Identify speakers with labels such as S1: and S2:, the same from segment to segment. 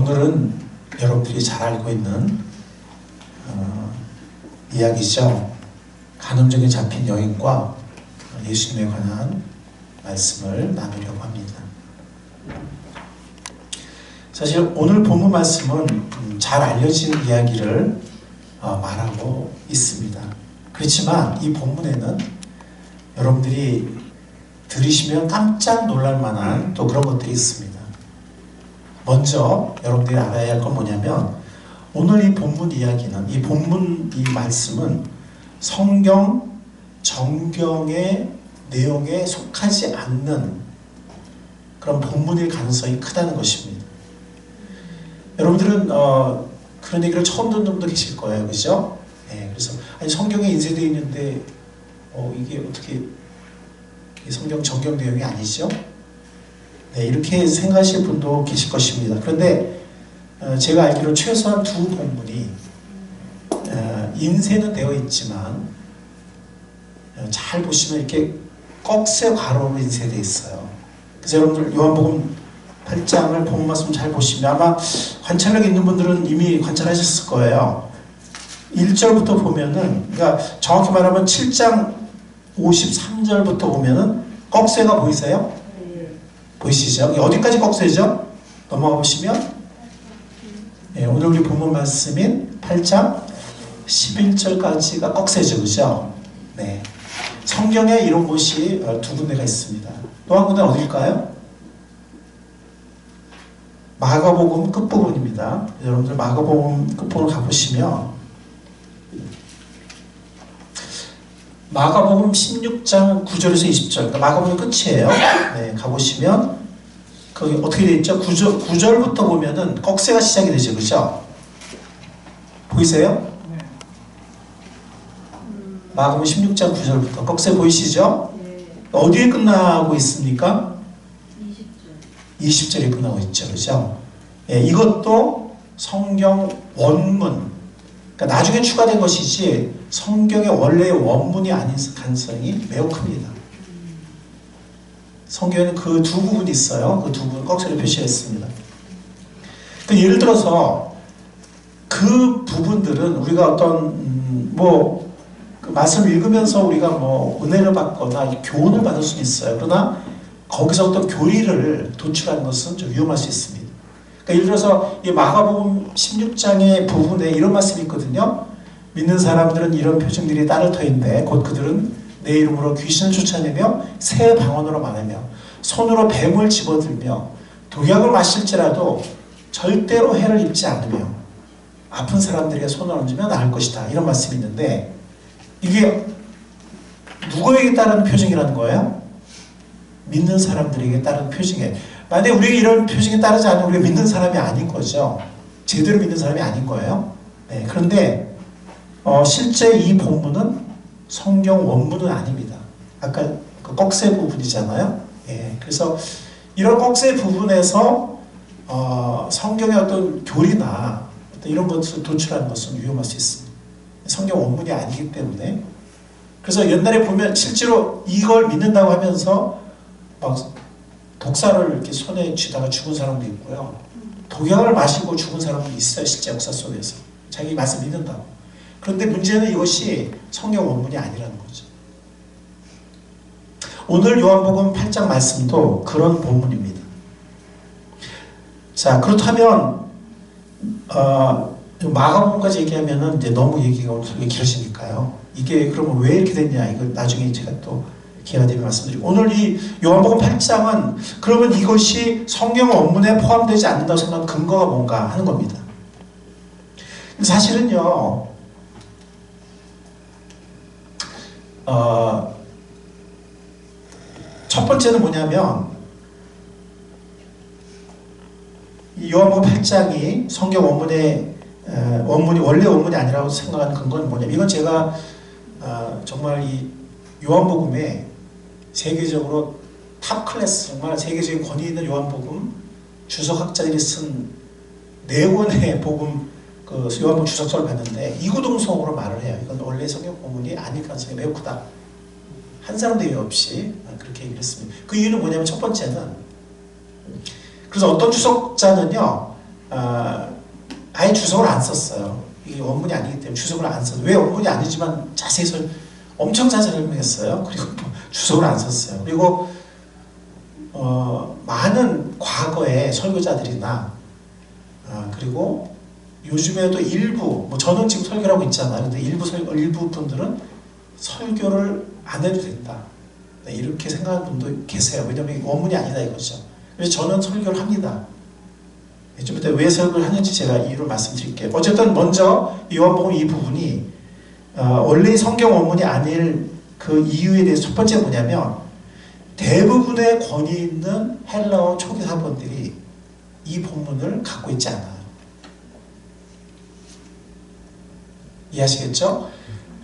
S1: 오늘은 여러분들이 잘 알고 있는 이야기죠. 간음죄에 잡힌 여인과 예수님에 관한 말씀을 나누려고 합니다. 사실 오늘 본문 말씀은 잘 알려진 이야기를 말하고 있습니다. 그렇지만 이 본문에는 여러분들이 들으시면 깜짝 놀랄 만한 또 그런 것들이 있습니다. 먼저 여러분들이 알아야 할 건 뭐냐면 오늘 이 본문 이야기는 이 말씀은 성경 정경의 내용에 속하지 않는 그런 본문일 가능성이 크다는 것입니다. 여러분들은 그런 얘기를 처음 듣는 분도 계실 거예요, 그죠? 네, 그래서 아니 성경에 인쇄되어 있는데 이게 어떻게 성경 정경 내용이 아니죠? 네, 이렇게 생각하실 분도 계실 것입니다. 그런데 제가 알기로 최소한 두 본문이 인쇄는 되어 있지만 잘 보시면 이렇게 꺽쇠 괄호로 인쇄되어 있어요. 그래서 여러분들 요한복음 8장을 본문 말씀 잘 보시면 아마 관찰력 있는 분들은 이미 관찰하셨을 거예요. 1절부터 보면은, 그러니까 정확히 말하면 7장 53절부터 보면은 꺽쇠가 보이세요? 보이시죠? 어디까지 꺽쇠죠? 넘어가 보시면 네, 오늘 우리 본문 말씀인 8장 11절까지가 꺽쇠죠, 그죠? 네. 성경에 이런 곳이 두 군데가 있습니다. 또 한 군데는 어딜까요? 마가복음 끝부분입니다. 여러분들 마가복음 끝부분을 가보시면 마가복음 16장 9절에서 20절, 그러니까 마가복음 끝이에요. 네, 가보시면 거기 어떻게 되어 있죠? 9절부터 보면은 꺽쇠가 시작이 되죠, 그죠? 보이세요? 마가복음 16장 9절부터 꺽쇠 보이시죠? 어디에 끝나고 있습니까? 20절에 끝나고 있죠, 그죠? 예, 이것도 성경 원문, 그러니까 나중에 추가된 것이지 성경의 원래의 원문이 아닌 가능성이 매우 큽니다. 성경에는 그 두 부분이 있어요. 그 두 부분 꺽쇠로 표시했습니다. 그러니까 예를 들어서 그 부분들은 우리가 어떤 그 말씀을 읽으면서 우리가 은혜를 받거나 교훈을 받을 수는 있어요. 그러나 거기서 어떤 교리를 도출하는 것은 좀 위험할 수 있습니다. 그러니까 예를 들어서 이 마가복음 16장의 부분에 이런 말씀이 있거든요. 믿는 사람들은 이런 표징들이 따를 터인데 곧 그들은 내 이름으로 귀신을 쫓아내며 새 방언으로 말하며 손으로 뱀을 집어들며 독약을 마실지라도 절대로 해를 입지 않으며 아픈 사람들에게 손을 얹으면 나을 것이다. 이런 말씀이 있는데 이게 누구에게 따르는 표징이라는 거예요? 믿는 사람들에게 따르는 표징이에요. 만약에 우리가 이런 표징에 따르지 않으면 우리가 믿는 사람이 아닌 거죠. 제대로 믿는 사람이 아닌 거예요. 네, 그런데 실제 이 본문은 성경 원문은 아닙니다. 아까 그 꺽쇠 부분이잖아요. 예, 그래서 이런 꺽쇠 부분에서 성경의 어떤 교리나 어떤 이런 것을 도출하는 것은 위험할 수 있습니다. 성경 원문이 아니기 때문에. 그래서 옛날에 보면 실제로 이걸 믿는다고 하면서 막 독사를 이렇게 손에 쥐다가 죽은 사람도 있고요. 독약을 마시고 죽은 사람도 있어요. 실제 역사 속에서. 자기 말씀 믿는다고. 그런데 문제는 이것이 성경 원문이 아니라는 거죠. 오늘 요한복음 8장 말씀도 그런 본문입니다. 자, 그렇다면 마가복음까지 얘기하면은 이제 너무 얘기가 길어지니까요. 이게 그러면 왜 이렇게 됐냐? 이거 나중에 제가 또 기회가 되면 말씀드리고, 오늘 이 요한복음 8장은 그러면 이것이 성경 원문에 포함되지 않는다고 생각하는 근거가 뭔가 하는 겁니다. 사실은요, 첫 번째는 뭐냐면 이 요한복음 8장이 성경 원문의 원래 원문이 아니라고 생각하는 근거는 뭐냐면, 이건 제가 정말 이 요한복음에 세계적으로 탑 클래스, 정말 세계적인 권위 있는 요한복음 주석학자들이 쓴 4권의 복음 요한복음 주석서를 봤는데 이구동성으로 말을 해요. 이건 원래 성경 본문이 아닐 가능성이 매우 크다. 한 사람도 예외 없이 그렇게 얘기를 했습니다. 그 이유는 뭐냐면 첫 번째는, 그래서 어떤 주석자는요, 아예 주석을 안 썼어요. 이게 원문이 아니기 때문에 주석을 안 썼어요. 왜 원문이 아니지만 엄청 자세히 설명했어요. 그리고 주석을 안 썼어요. 그리고 많은 과거의 설교자들이나 그리고 요즘에도 일부 저는 지금 설교를 하고 있잖아요. 근데 일부 분들은 설교를 안 해도 된다. 네, 이렇게 생각하는 분도 계세요. 왜냐면 원문이 아니다 이거죠. 그래서 저는 설교를 합니다. 좀 이따 왜 설교를 하는지 제가 이유를 말씀드릴게요. 어쨌든 먼저 요한복음 이 부분이 원래 성경 원문이 아닐 그 이유에 대해서 첫 번째 뭐냐면 대부분의 권위 있는 헬라어 초기 사본들이 이 본문을 갖고 있지 않아요. 이해하시겠죠?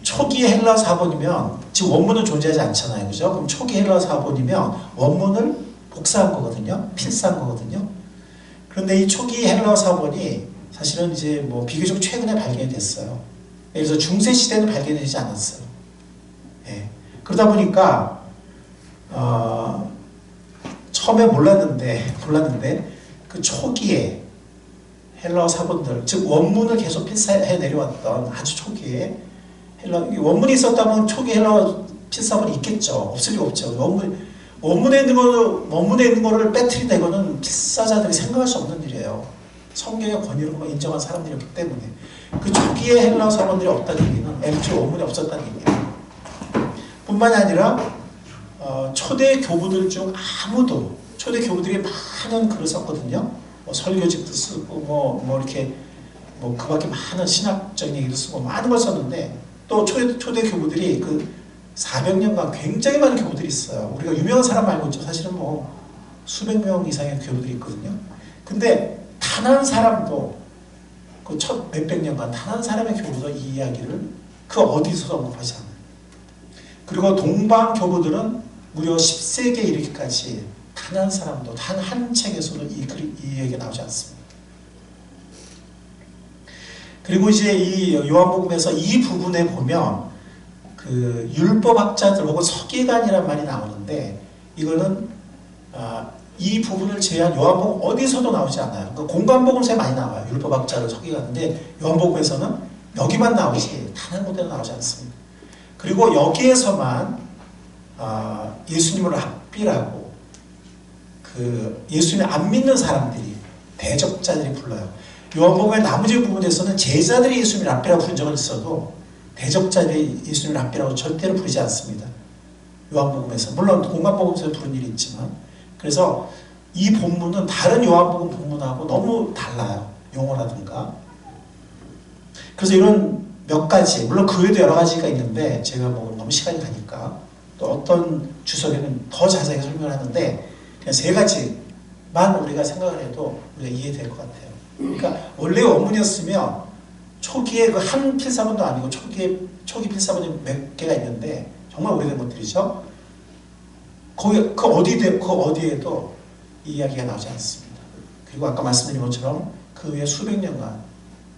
S1: 초기 헬라어 사본이면 지금 원문은 존재하지 않잖아요. 그죠? 그럼 초기 헬라어 사본이면 원문을 복사한 거거든요. 필사한 거거든요. 그런데 이 초기 헬라어 사본이 사실은 이제 비교적 최근에 발견이 됐어요. 그래서 중세 시대는 발견되지 않았어요. 예. 그러다 보니까 처음에 몰랐는데 그 초기에 헬라어 사본들, 즉 원문을 계속 필사해 내려왔던 아주 초기에 원문이 있었다면 초기 헬라어 필사본이 있겠죠. 없을 리가 없죠. 원문에 있는 거를 빼뜨린다 이거는 필사자들이 생각할 수 없는 일이에요. 성경의 권위로 인정한 사람들이었기 때문에 그 초기에 헬라어 사본들이 없다는 얘기는 애초에 원문이 없었다는 얘기예요. 뿐만이 아니라 초대 교부들 중 아무도 초대 교부들이 많은 글을 썼거든요. 설교집도 쓰고 이렇게 그 밖에 많은 신학적인 얘기도 쓰고 많은 걸 썼는데 또 초대 교부들이 그 400년간 굉장히 많은 교부들이 있어요. 우리가 유명한 사람 말고 있죠. 사실은 수백 명 이상의 교부들이 있거든요. 근데 단 한 사람도 그 첫 몇백 년간 단 한 사람의 교부도 이 이야기를 그 어디서도 언급하지 않아요. 그리고 동방 교부들은 무려 10세기에 이르기까지 단 한 사람도 단 한 책에서도 이 얘기가 나오지 않습니다. 그리고 이제 이 요한복음에서 이 부분에 보면 그 율법학자들 혹은 서기관이란 말이 나오는데 이거는 이 부분을 제외한 요한복음 어디서도 나오지 않아요. 그러니까 공관복음서에 많이 나와요. 율법학자를 서기관인데 요한복음에서는 여기만 나오지 단 한 군데도 나오지 않습니다. 그리고 여기에서만 예수님을 합비라고 그 예수님을 안 믿는 사람들이 대적자들이 불러요. 요한복음의 나머지 부분에서는 제자들이 예수님을 랍비라고 부른 적은 있어도 대적자들이 예수님을 랍비라고 절대로 부르지 않습니다. 요한복음에서 물론 공관복음에서 부른 일이 있지만 그래서 이 본문은 다른 요한복음 본문하고 너무 달라요. 용어라든가. 그래서 이런 몇 가지 물론 그 외에도 여러 가지가 있는데 제가 너무 시간이 가니까 또 어떤 주석에는 더 자세하게 설명을 하는데 그냥 세 가지만 우리가 생각을 해도 우리가 이해될 것 같아요. 그러니까 원래 원문이었으면 초기에 그 한 필사본도 아니고 초기 필사본이 몇 개가 있는데 정말 오래된 것들이죠. 그 어디에도 이 이야기가 나오지 않습니다. 그리고 아까 말씀드린 것처럼 그 후에 수백 년간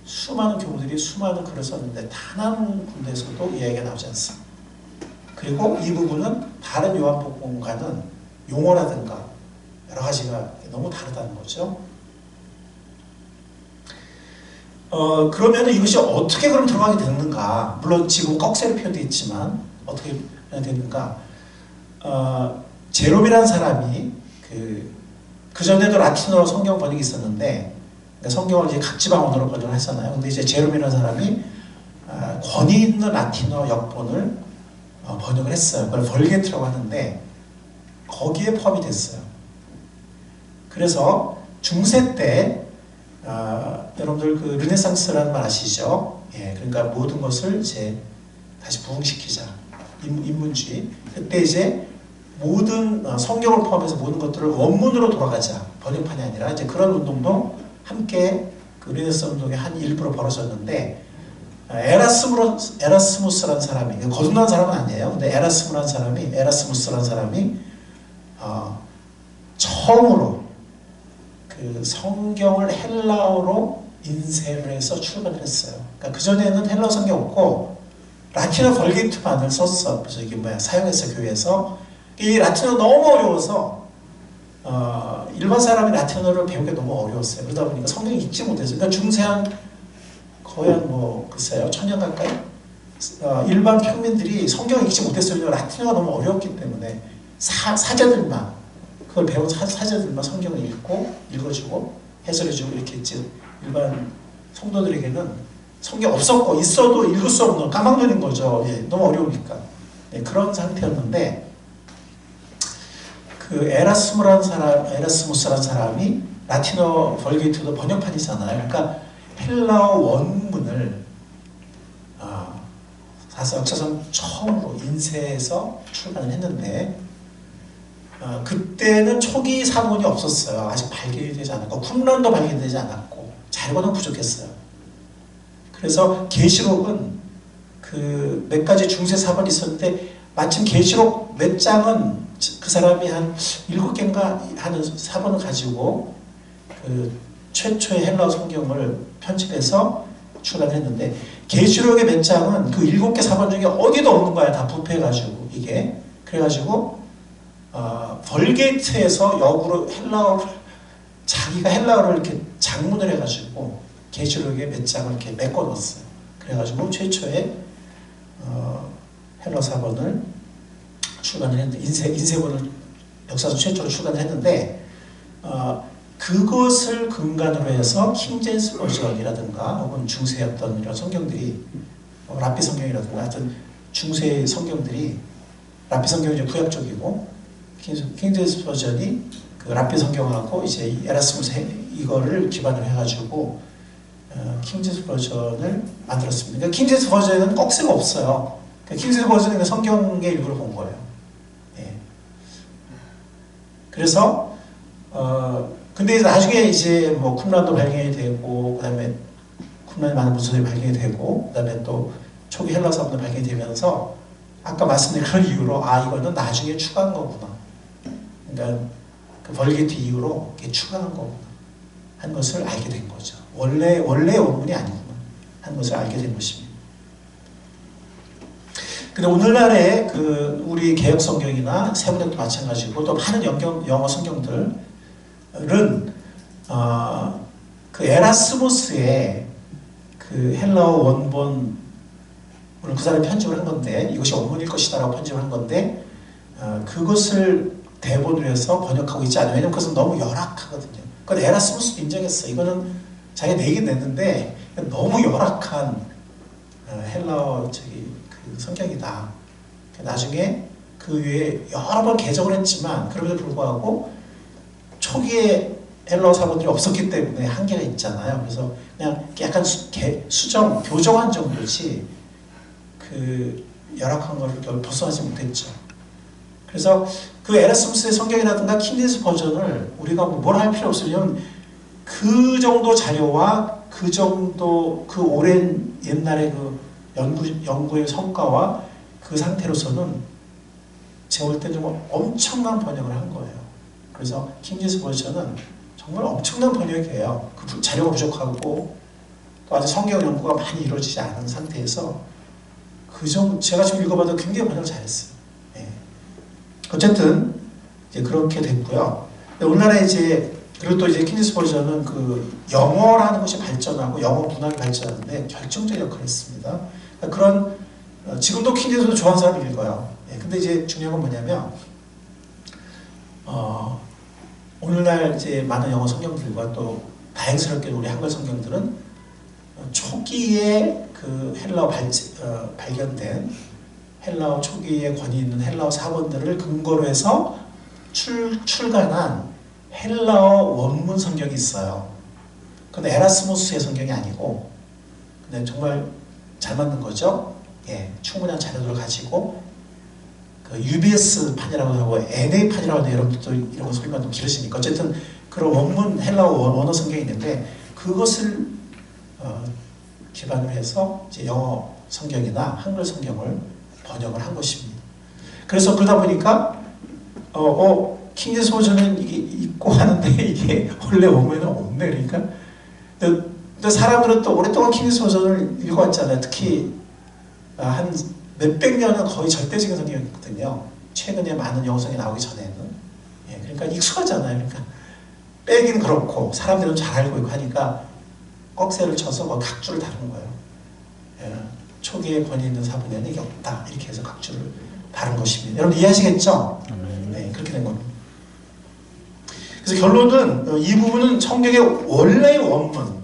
S1: 수많은 교부들이 수많은 글을 썼는데 단 한 군데에서도 이 이야기가 나오지 않습니다. 그리고 이 부분은 다른 요한복음과는 용어라든가 여러 가지가 너무 다르다는 거죠. 그러면 이것이 어떻게 그럼 들어가게 됐는가? 물론 지금 꺽쇠로 표현되어 있지만 어떻게 됐는가? 제롬이라는 사람이 그 전에도 라틴어로 성경 번역이 있었는데 그러니까 성경을 이제 각 지방 언어로 번역을 했잖아요. 근데 이제 제롬이라는 사람이 권위 있는 라틴어 역본을 번역을 했어요. 그걸 벌게트라고 하는데 거기에 포함이 됐어요. 그래서 중세 때 여러분들 그 르네상스라는 말 아시죠? 예, 그러니까 모든 것을 이제 다시 부흥시키자. 인문주의. 그때 이제 모든 성경을 포함해서 모든 것들을 원문으로 돌아가자. 번역판이 아니라 이제 그런 운동도 함께 그 르네상스 운동의 한 일부로 벌어졌는데 에라스무스라는 사람이 거듭난 사람은 아니에요. 근데 에라스무스라는 사람이 처음으로 그 성경을 헬라어로 인쇄를 해서 출간을 했어요. 그러니까 그전에는 헬라어 성경 없고 라틴어 벌게트만을 썼어. 그래서 이게 사용했어, 교회에서. 이 라틴어 너무 어려워서 일반 사람이 라틴어를 배우기 너무 어려웠어요. 그러다 보니까 성경이 읽지 못했어요. 그러니까 중세한 거의 뭐 글쎄요 1000년 가까이 일반 평민들이 성경을 읽지 못했어요. 라틴어가 너무 어려웠기 때문에 사제들만 그걸 배운 사제들만 성경을 읽어주고 해설해주고 이렇게 했지 일반 성도들에게는 성경 없었고 있어도 읽을 수 없는 까막눈인 거죠. 예, 너무 어려우니까. 예, 그런 상태였는데 그 에라스무스라는 사람이 라틴어 벌게이트도 번역판이잖아요. 그러니까 헬라어 원문을 사실 역사상 처음으로 인쇄해서 출간을 했는데 그때는 초기 사본이 없었어요. 아직 발견이 되지 않았고 쿰란도 발견되지 않았고 자료가 너무 부족했어요. 그래서 계시록은 그 몇 가지 중세 사본이 있었는데 마침 계시록 몇 장은 그 사람이 한 7개인가 하는 사본을 가지고 그 최초의 헬라어 성경을 편집해서 출간했는데 계시록의 몇 장은 그 7개 사본 중에 어디도 없는 거야. 다 부패해가지고 이게 그래가지고 벌게이트에서 역으로 자기가 헬라어를 이렇게 장문을 해가지고 계시록에 몇 장을 이렇게 메꿔 넣었어요. 그래가지고 최초의 헬라어 사본을 출간을 했는데 인쇄본을 역사상 최초로 출간을 했는데 그것을 근간으로 해서 킹제임스 버전이라든가 혹은 중세였던 이런 성경들이 랍비 성경이라든가 하여튼 중세 성경들이 랍비 성경이 이제 구약 쪽이고 킹제임스 버전이 그 랍비 성경하고 이제 에라스무스 이거를 기반으로 해가지고 킹제임스 버전을 만들었습니다. 그러니까 킹제임스 버전에는 꺽쇠가 없어요. 그러니까 킹제임스 버전은 성경의 일부를 본 거예요. 예. 그래서 근데 나중에 이제 뭐 쿰란도 발견이 되고 그다음에 쿰란의 많은 문서들이 발견이 되고 그다음에 또 초기 헬라 사본도 발견이 되면서 아까 말씀드린 그런 이유로 이거는 나중에 추가한 거구나. 그러니까 그 벌게이트 이후로 이렇게 추가한 거구나 한 것을 알게 된 거죠. 원래 원문이 아니구나 한 것을 알게 된 것입니다. 근데 오늘날의 그 우리 개역 성경이나 세번역도 마찬가지고 또 많은 영어 성경들은 그 에라스무스의 그 헬라어 원본을 그 사람이 편집을 한 건데 이것이 원문일 것이다라고 편집을 한 건데 그것을 대본으로 해서 번역하고 있지 않아요. 왜냐면 그것은 너무 열악하거든요. 그건 에라스무스도 인정했어. 이거는 자기가 내긴 냈는데 너무 열악한 헬라어 그 성경이다. 나중에 그 위에 여러 번 개정을 했지만 그럼에도 불구하고 초기에 헬라어 사본들이 없었기 때문에 한계가 있잖아요. 그래서 그냥 약간 교정한 정도지 그 열악한 걸 벗어나지 못했죠. 그래서 그 에라스무스의 성경이라든가 킹제임스 버전을 우리가 뭘 할 필요 없으면 그 정도 자료와 그 정도 그 오랜 옛날의 그 연구의 성과와 그 상태로서는 제가 볼 때 정말 엄청난 번역을 한 거예요. 그래서 킹제임스 버전은 정말 엄청난 번역이에요. 그 자료가 부족하고 또 아직 성경 연구가 많이 이루어지지 않은 상태에서 그 정도 제가 지금 읽어봐도 굉장히 번역을 잘했어요. 예. 어쨌든 이제 그렇게 됐고요. 오늘날에 이제 그리고 또 이제 킹제임스 버전은 그 영어라는 것이 발전하고 영어 문학이 발전하는데 결정적 역할을 했습니다. 그러니까 그런 지금도 킹제임스도 좋아하는 사람이 읽어요. 예. 근데 이제 중요한 건 뭐냐면 오늘날 이제 많은 영어 성경들과 또 다행스럽게 우리 한글 성경들은 초기에 그 헬라어 발견된 헬라어 초기에 권위 있는 헬라어 사본들을 근거로 해서 출간한 헬라어 원문 성경이 있어요. 그건 에라스무스의 성경이 아니고 근데 정말 잘 만든 거죠. 예, 충분한 자료들을 가지고 그 UBS 판이라고 하고 NA 판이라고 하는데 여러분들도 이런 거 소리가 좀 길으시니까 어쨌든 그런 원문 헬라어 원어 성경이 있는데 그것을 기반으로 해서 이제 영어 성경이나 한글 성경을 번역을 한 것입니다. 그래서 그러다 보니까 킹제임스 버전은 이게 있고 하는데 이게 원래 원문에는 없네. 그러니까 근데 사람들은 또 오랫동안 킹제임스 버전을 읽어왔잖아요. 특히 한 몇백 년은 거의 절대적인 성경이거든요. 최근에 많은 영어 성경이 나오기 전에는. 그러니까 익숙하잖아요. 그러니까 빼긴 그렇고 사람들은 잘 알고 있고 하니까 꺽쇠를 쳐서 각주를 다룬 거예요. 예, 초기에 권위 있는 사본에는 이게 없다. 이렇게 해서 각주를 다룬 것입니다. 여러분 이해하시겠죠? 네, 그렇게 된 겁니다. 그래서 결론은 이 부분은 성경의 원래의 원문,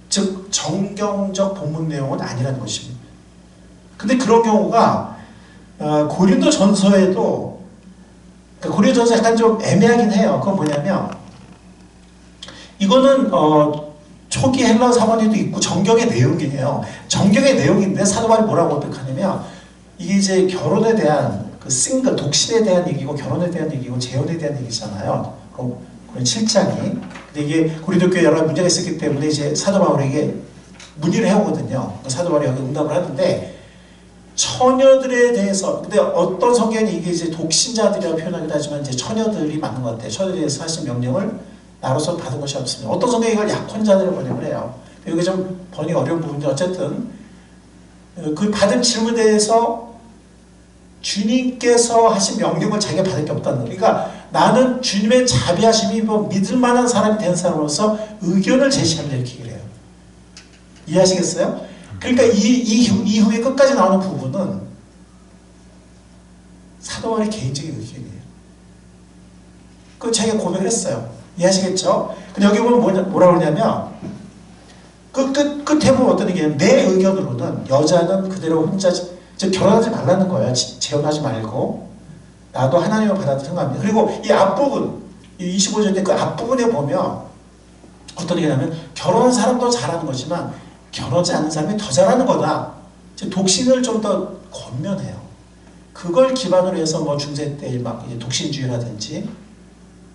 S1: 즉 정경적 본문 내용은 아니라는 것입니다. 근데 그런 경우가 고린도 전서에도, 그러니까 고린도 전서 약간 좀 애매하긴 해요. 그건 뭐냐면 이거는 초기 헬라 사본에도 있고 정경의 내용이에요. 정경의 내용인데 사도 바울이 뭐라고 고백하냐면 이게 이제 결혼에 대한 그 싱글, 독신에 대한 얘기고 결혼에 대한 얘기고 재혼에 대한 얘기잖아요. 그럼 7장이. 근데 이게 고린도 교회에 여러 문제가 있었기 때문에 이제 사도 바울에게 문의를 해오거든요. 사도 바울이 여기 응답을 하는데 처녀들에 대해서, 근데 어떤 성경이 이게 이제 독신자들이라고 표현하기도 하지만 이제 처녀들이 맞는 것 같아요. 처녀들에 대해서 하신 명령을 나로서 받은 것이 없습니다. 어떤 성경이 이걸 약혼자들을 번역을 해요. 여기 좀 번역이 어려운 부분인데 어쨌든 그 받은 질문에 대해서 주님께서 하신 명령을 자기가 받을 게 없다는 거예요. 그러니까 나는 주님의 자비하심이 뭐 믿을 만한 사람이 된 사람으로서 의견을 제시합니다. 이렇게 얘기를 해요. 이해하시겠어요? 그러니까 이후에 끝까지 나오는 부분은 사도 바울의 개인적인 의견이에요. 그 자기가 고백을 했어요. 이해하시겠죠? 근데 여기 보면 뭐라 그러냐면 끝에 보면 어떤 얘기냐면 내 의견으로는 여자는 그대로 혼자 즉 결혼하지 말라는 거예요. 재혼하지 말고 나도 하나님을 받아들이는 겁니다. 그리고 이 앞부분 이 25절인데 그 앞부분에 보면 어떤 얘기냐면 결혼한 사람도 잘하는 거지만 결혼하지 않는 사람이 더 잘하는 거다. 즉 독신을 좀 더 권면해요. 그걸 기반으로 해서 뭐 중세 때 막 독신주의라든지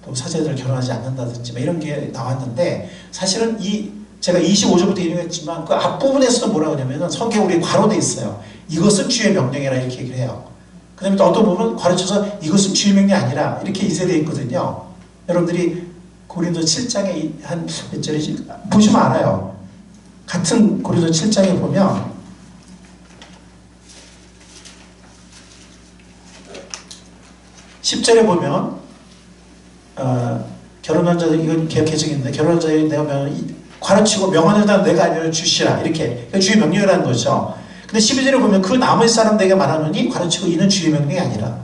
S1: 또 사제들 결혼하지 않는다든지 뭐 이런 게 나왔는데 사실은 제가 25절부터 인용했지만 그 앞부분에서도 뭐라고 하냐면은 성경 우리 괄호돼 있어요. 이것은 주의 명령이라 이렇게 얘기를 해요. 그 다음에 또 어떤 부분은 괄호쳐서 이것은 주의 명령이 아니라 이렇게 이세되어 있거든요. 여러분들이 고린도 7장에 한 몇 절이지 보시면 알아요. 같은 고린도 7장에 보면 10절에 보면 결혼한 자들, 이건 개혁개정인데 결혼한 자들이 내가 가르치고 명하는 자는 내가 아니라 주시라 이렇게 주의 명령이라는 거죠. 근데 12절에 보면 그 나머지 사람들에게 말하노니 가르치고 이는 주의 명령이 아니라.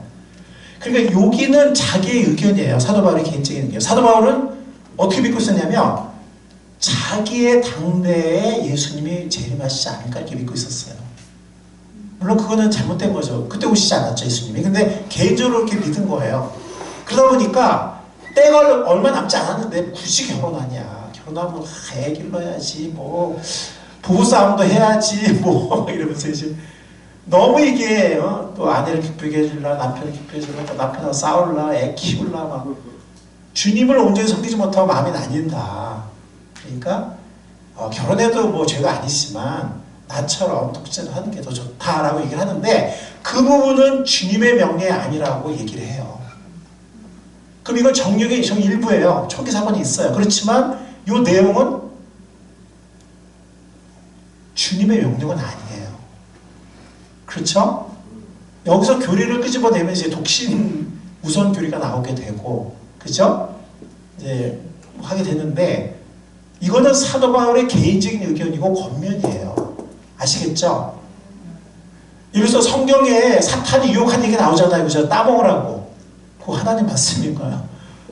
S1: 그러니까 여기는 자기의 의견이에요. 사도 바울의 개인적인 의견. 사도 바울은 어떻게 믿고 있었냐면 자기의 당대에 예수님이 재림하시지 않을까 이렇게 믿고 있었어요. 물론 그거는 잘못된 거죠. 그때 오시지 않았죠 예수님이. 근데 개인적으로 이렇게 믿은 거예요. 그러다 보니까 때가 얼마 남지 않았는데 굳이 결혼하냐. 결혼하면 애 길러야지 뭐 부부싸움도 해야지 뭐 이러면서 이제 너무 이게 또 아내를 기쁘게 해줄라 남편을 기쁘게 해줄라 또 남편하고 싸울라 애 키울라 막 주님을 온전히 섬기지 못하고 마음이 나뉜다. 그러니까 결혼해도 뭐 죄가 아니지만 나처럼 독신을 하는 게 더 좋다라고 얘기를 하는데 그 부분은 주님의 명령이 아니라고 얘기를 해요. 그럼 이건 정령의 일부예요. 초기 사건이 있어요. 그렇지만 이 내용은 주님의 명령은 아니에요. 그렇죠? 여기서 교리를 끄집어내면 이제 독신 우선 교리가 나오게 되고, 그죠? 이제 하게 되는데, 이거는 사도 바울의 개인적인 의견이고 권면이에요. 아시겠죠? 예를 들어서 성경에 사탄이 유혹한 얘기 나오잖아요. 그죠? 따먹으라고. 그거 하나님 말씀인가요?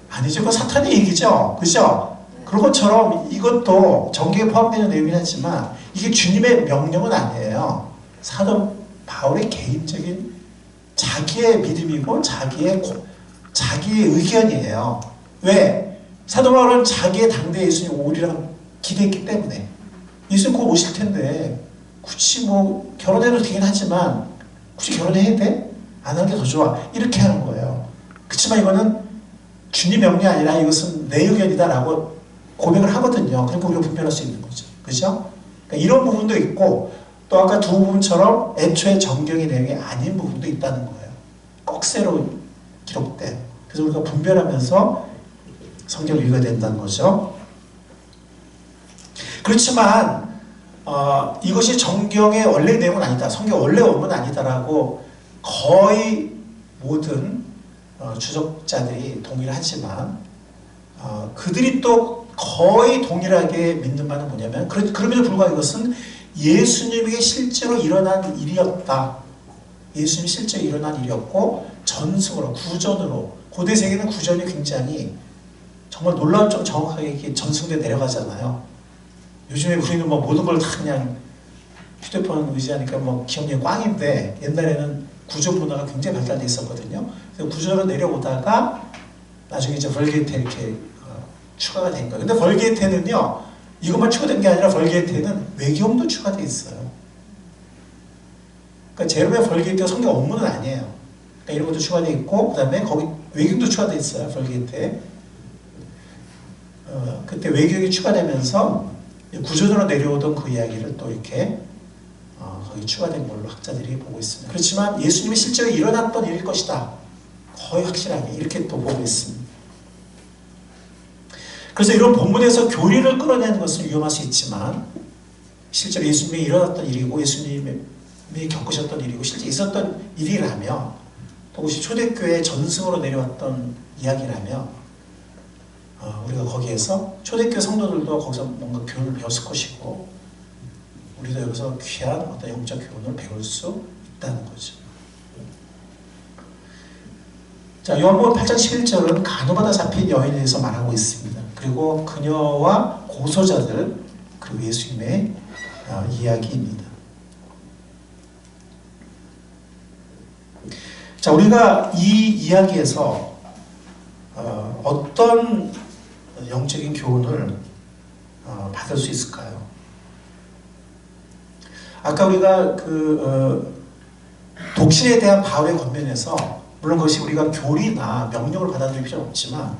S1: 아니죠. 그건 사탄의 얘기죠. 그죠? 그런 것처럼 이것도 정기에 포함되는 내용이긴 하지만 이게 주님의 명령은 아니에요. 사도 바울의 개인적인 자기의 믿음이고 자기의 의견이에요. 왜? 사도 바울은 자기의 당대 예수님 오리라고 기대했기 때문에 예수님 곧 오실 텐데 굳이 뭐 결혼해도 되긴 하지만 굳이 결혼해야 돼? 안 하는 게 더 좋아. 이렇게 하는 거예요. 그렇지만 이거는 주님 명령이 아니라 이것은 내 의견이다라고 고백을 하거든요. 그러니까 우리가 분별할 수 있는 거죠. 그죠? 그러니까 이런 부분도 있고 또 아까 두 부분처럼 애초에 정경의 내용이 아닌 부분도 있다는 거예요. 꺽쇠로 기록된. 그래서 우리가 분별하면서 성경을 읽어야 된다는 거죠. 그렇지만 이것이 정경의 원래 내용은 아니다. 성경 원래 원문은 아니다라고 거의 모든 주석자들이 동의를 하지만 그들이 또 거의 동일하게 믿는 바는 뭐냐면, 그럼에도 불구하고 이것은 예수님에게 실제로 일어난 일이었다. 예수님이 실제로 일어난 일이었고, 전승으로, 구전으로, 고대 세계는 구전이 굉장히 정말 놀라운 점 정확하게 이렇게 전승돼 내려가잖아요. 요즘에 우리는 뭐 모든 걸 다 그냥 휴대폰 의지하니까 뭐 기억력이 꽝인데, 옛날에는 구전 문화가 굉장히 발달돼 있었거든요. 그래서 구전으로 내려오다가 나중에 이제 벌게이테 이렇게 추가가 된 거예요. 근데 벌게이테는요, 이것만 추가된 게 아니라 벌게이테는 외경도 추가되어 있어요. 그러니까 제롬의 벌게이테가 성경 원문은 아니에요. 그러니까 이런 것도 추가되어 있고, 그 다음에 거기 외경도 추가되어 있어요. 벌게이테. 그때 외경이 추가되면서 구조적으로 내려오던 그 이야기를 또 이렇게 거기 추가된 걸로 학자들이 보고 있습니다. 그렇지만 예수님이 실제로 일어났던 일일 것이다. 거의 확실하게 이렇게 또 보고 있습니다. 그래서 이런 본문에서 교리를 끌어내는 것은 위험할 수 있지만, 실제로 예수님이 일어났던 일이고 예수님이 겪으셨던 일이고 실제 있었던 일이라며, 또 혹시 초대교회 전승으로 내려왔던 이야기라며, 우리가 거기에서 초대교회 성도들도 거기서 뭔가 교훈을 배웠을 것이고, 우리도 여기서 귀한 어떤 영적 교훈을 배울 수 있다는 거죠. 자, 요한복음 8장 11절은 간호받아 잡힌 여인에 대해서 말하고 있습니다. 그리고 그녀와 고소자들, 그리고 예수님의 이야기입니다. 자, 우리가 이 이야기에서 어떤 영적인 교훈을 받을 수 있을까요? 아까 우리가 독신에 대한 바울의 권면에서, 물론 그것이 우리가 교리나 명령을 받아들일 필요는 없지만,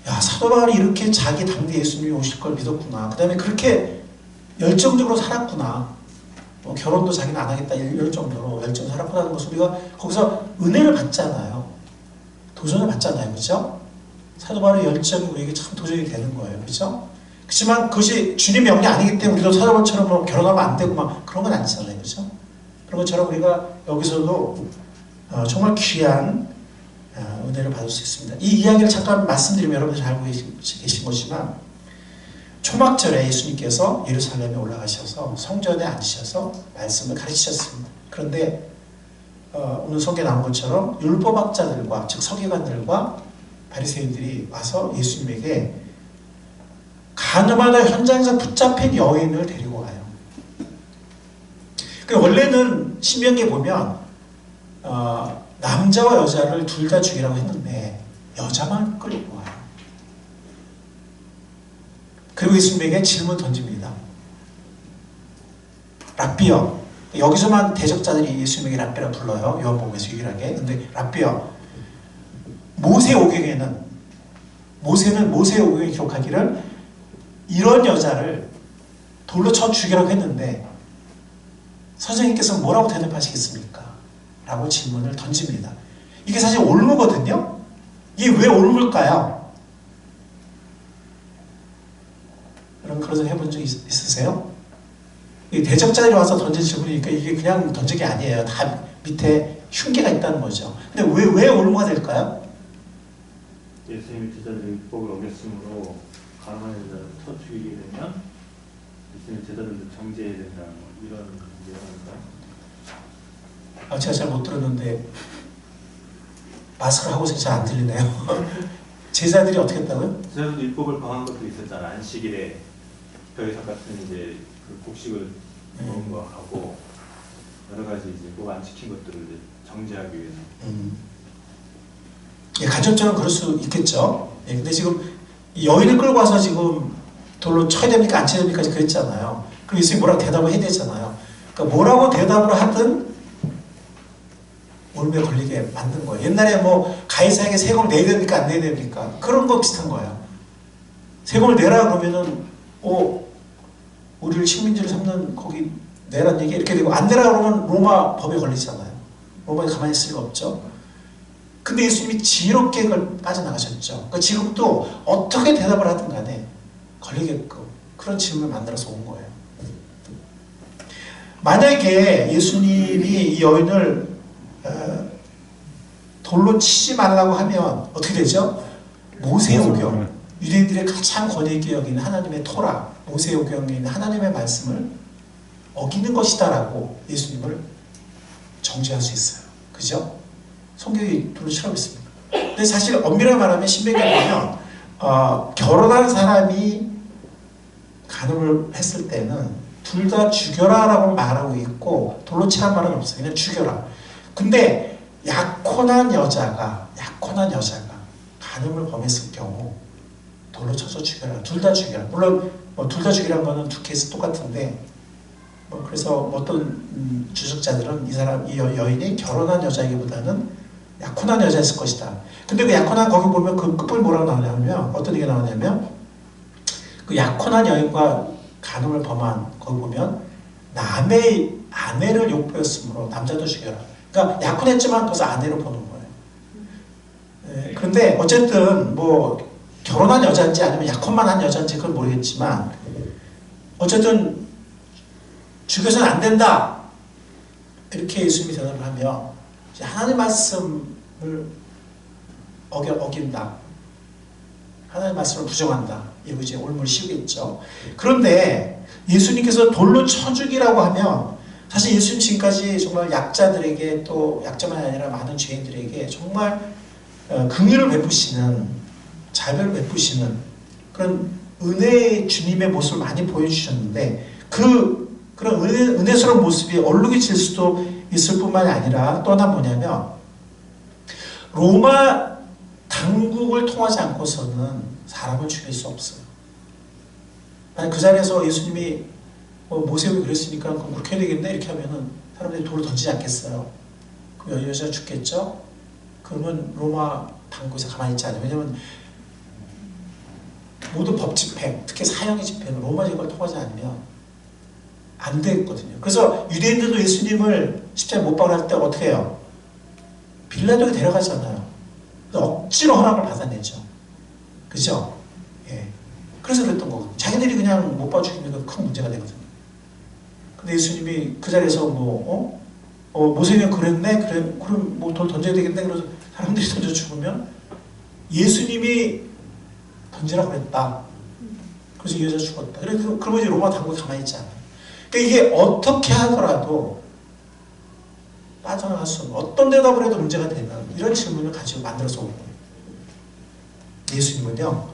S1: 야, 사도 바울이 이렇게 자기 당대 예수님이 오실 걸 믿었구나. 그 다음에 그렇게 열정적으로 살았구나. 결혼도 자기는 안 하겠다 이럴 정도로 열정적으로 살았구나는 것을 우리가 거기서 은혜를 받잖아요. 도전을 받잖아요. 그죠? 사도 바울의 열정이 우리에게 참 도전이 되는 거예요. 그죠? 그렇지만 그것이 주님 명령 아니기 때문에 우리도 사도 바울처럼 뭐 결혼하면 안 되고 막 그런 건 아니잖아요. 그죠? 그런 것처럼 우리가 여기서도 정말 귀한 은혜를 받을 수 있습니다. 이 이야기를 잠깐 말씀드리면 여러분들 잘 알고 계신 거지만, 초막절에 예수님께서 예루살렘에 올라가셔서 성전에 앉으셔서 말씀을 가르치셨습니다. 그런데 오늘 성경에 나온 것처럼 율법학자들과, 즉 서기관들과 바리새인들이 와서 예수님에게 가늠하다 현장에서 붙잡힌 여인을 데리고 와요. 원래는 신명기에 보면 남자와 여자를 둘 다 죽이라고 했는데 여자만 끌고 와요. 그리고 예수님에게 질문 던집니다. 랍비여, 여기서만 대적자들이 예수님에게 랍비라 불러요. 요한복음에서 유일하게. 근데 랍비여, 모세는 모세의 오경에 기록하기를 이런 여자를 돌로 쳐 죽이라고 했는데 선생님께서는 뭐라고 대답하시겠습니까? 라고 질문을 던집니다. 이게 사실 올무거든요? 이게 왜 올무일까요? 여러분 그런 적 해본 적 있으세요? 대적자들이 와서 던진 질문이니까 이게 그냥 던진 게 아니에요. 다 밑에 흉계가 있다는 거죠. 근데 왜 올무가 될까요?
S2: 예수님이 제자들의 율법을 어겼으므로 가늠한 여자를 쳐 죽이게 되면 예수님이 제자들을 정죄해야 된다, 이런 문제가
S1: 제가 잘 못 들었는데 마스크를 하고 있어서 잘 안 들리네요. 제자들이 어떻게 했다고요?
S2: 제자들도 율법을 범한 것도 있었잖아. 안식일에 벼이삭 같은 이제 그 곡식을 먹은 거 하고 여러 가지 이제 법 안 지킨 것들을 이제 정죄하기 위해서.
S1: 예, 간접적으로 그럴 수 있겠죠. 예, 근데 지금 여인을 끌고 와서 지금 돌로 쳐야 됩니까 안 쳐야 됩니까 그랬잖아요. 그럼 예수님이 뭐라고 대답을 해야 되잖아요. 그러니까 뭐라고 대답을 하든 올무에 걸리게 만든 거예요. 옛날에 뭐 가이사에게 세금을 내야 됩니까 안 내야 됩니까? 그런 거 비슷한 거예요. 세금을 내라 그러면은 우리를 식민지를 삼는 거기 내란 얘기 이렇게 되고, 안 내라 그러면 로마 법에 걸리잖아요. 로마에 가만히 있을 리가 없죠. 근데 예수님이 지혜롭게 그걸 빠져나가셨죠. 그러니까 지금도 어떻게 대답을 하든 간에 걸리게끔 그런 질문을 만들어서 온 거예요. 만약에 예수님이 이 여인을 돌로 치지 말라고 하면 어떻게 되죠? 모세의 오경, 유대인들의 가장 권위 있게 여기는 하나님의 토라, 모세오경에 있는 하나님의 말씀을 어기는 것이다라고 예수님을 정죄할 수 있어요. 그죠? 성경이 둘을 처럼 있습니다. 근데 사실 엄밀하게 말하면 신명기에 보면 결혼한 사람이 간음을 했을 때는 둘 다 죽여라라고 말하고 있고 돌로 치란 말은 없어요. 그냥 죽여라. 근데 약혼한 여자가 간음을 범했을 경우 돌로 쳐서 죽여라. 둘 다 죽여라. 물론 둘 다 죽이라는 거는 두 케이스 똑같은데 그래서 어떤 주석자들은 이 여인이 결혼한 여자이기보다는 약혼한 여자였을 것이다. 근데 그 약혼한 거기 보면 그 끝부분이 뭐라고 나오냐면 어떤 얘기가 나오냐면 그 약혼한 여인과 간음을 범한 거기 보면 남의 아내를 욕보였으므로 남자도 죽여라. 그러니까 약혼했지만 벌써 아내를 보는 거예요. 그런데 어쨌든 뭐 결혼한 여자인지 아니면 약혼만 한 여자인지 그건 모르겠지만 어쨌든 죽여서는 안 된다. 이렇게 예수님이 대답을 하며 하나님 말씀을 어긴다. 하나님 말씀을 부정한다. 이거 이제 올무를 씌우겠죠. 그런데 예수님께서 돌로 쳐 죽이라고 하면 사실 예수님 지금까지 정말 약자들에게 또 약자만이 아니라 많은 죄인들에게 정말 긍휼을 베푸시는 자비를 베푸시는 그런 은혜의 주님의 모습을 많이 보여주셨는데 그런 은혜스러운 모습이 얼룩이 질 수도 있을 뿐만이 아니라 또 하나 뭐냐면 로마 당국을 통하지 않고서는 사람을 죽일 수 없어요. 만약 그 자리에서 예수님이 모세가 그랬으니까 그럼 그렇게 해야 되겠네 이렇게 하면은 사람들이 돌을 던지지 않겠어요. 그럼 여자가 죽겠죠? 그러면 로마 당국에서 가만히 있지 않아요. 왜냐면 모든 법 집행, 특히 사형의 집행은 로마 제국을 통하지 않으면 안 되거든요. 그래서 유대인들도 예수님을 십자가에 못 박을 때 어떻게 해요? 빌라도에 데려가잖아요. 억지로 허락을 받아내죠. 그죠? 예. 그래서 그랬던 거거든요. 자기들이 그냥 못 봐 죽이면 큰 문제가 되거든요. 근데 예수님이 그 자리에서 모세가 그랬네? 그래, 그럼 뭐 돌 던져야 되겠네? 그래서 사람들이 던져 죽으면 예수님이 던지라고 그랬다. 그래서 이 여자 죽었다. 그러면 이제 로마 당국이 가만히 있지 않아요. 그러니까 이게 어떻게 하더라도 빠져나갈 수 없는 어떤 대답을 해도 문제가 되는 이런 질문을 가지고 만들어서 온 거예요. 예수님은요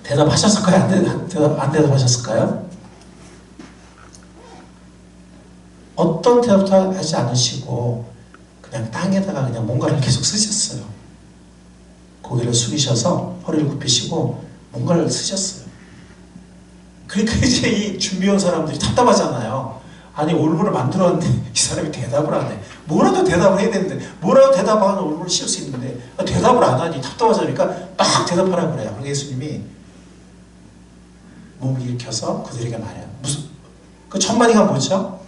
S1: 대답하셨을까요? 안 대답하셨을까요? 어떤 대답도 하지 않으시고 그냥 땅에다가 그냥 뭔가를 계속 쓰셨어요. 고개를 숙이셔서 허리를 굽히시고 뭔가를 쓰셨어요. 그러니까 이제 이 준비한 사람들이 답답하잖아요. 아니 올무를 만들었는데 이 사람이 대답을 안 해. 뭐라도 대답을 해야 되는데 뭐라도 대답하면 올무를 씌울 수 있는데 대답을 안 하니 답답하자니까 막 대답하라고 그래요. 그래서 예수님이 몸을 일으켜서 그들에게 말해요. 그 첫 마디가 뭐죠?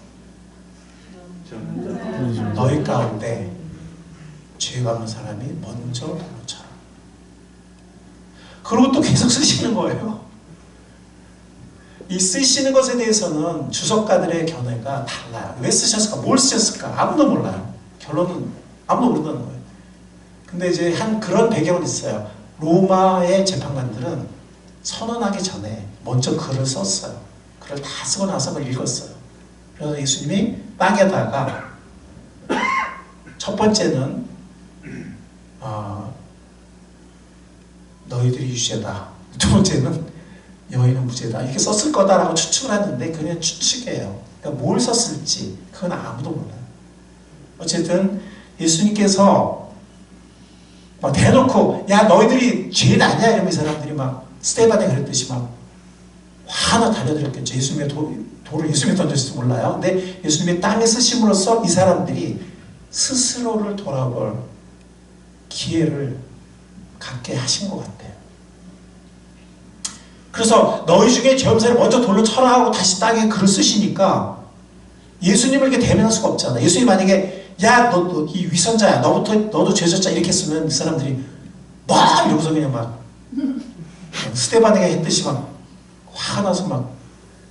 S1: 너희 가운데 죄가 없는 사람이 먼저 돌로 쳐라. 그리고 또 계속 쓰시는 거예요. 이 쓰시는 것에 대해서는 주석가들의 견해가 달라요. 왜 쓰셨을까? 뭘 쓰셨을까? 아무도 몰라요. 결론은 아무도 모른다는 거예요. 근데 이제 그런 배경은 있어요. 로마의 재판관들은 선언하기 전에 먼저 글을 썼어요. 글을 다 쓰고 나서 그걸 읽었어요. 그래서 예수님이 땅에다가 첫 번째는 너희들이 유죄다. 두 번째는 여인은 무죄다. 이렇게 썼을 거다라고 추측을 하는데 그냥 추측이에요. 그러니까 뭘 썼을지 그건 아무도 몰라요. 어쨌든 예수님께서 막 대놓고 야 너희들이 죄인 아니야 이러면 이 사람들이 막 스테반에 그랬듯이 막 화나 달려들었겠죠. 예수님의 돌을 예수님이 던졌을지 몰라요. 근데 예수님이 땅에 쓰심으로써 이 사람들이 스스로를 돌아볼 기회를 갖게 하신 것 같아요. 그래서 너희 중에 죄 없는 사람이 먼저 돌로 쳐라 하고 다시 땅에 글을 쓰시니까 예수님을 이렇게 대면할 수가 없잖아. 예수님 만약에 야 너 이 위선자야 너도 죄졌자 이렇게 했으면 이 사람들이 막 이러고서 그냥 막 스테반에게 했듯이 막 화나서 막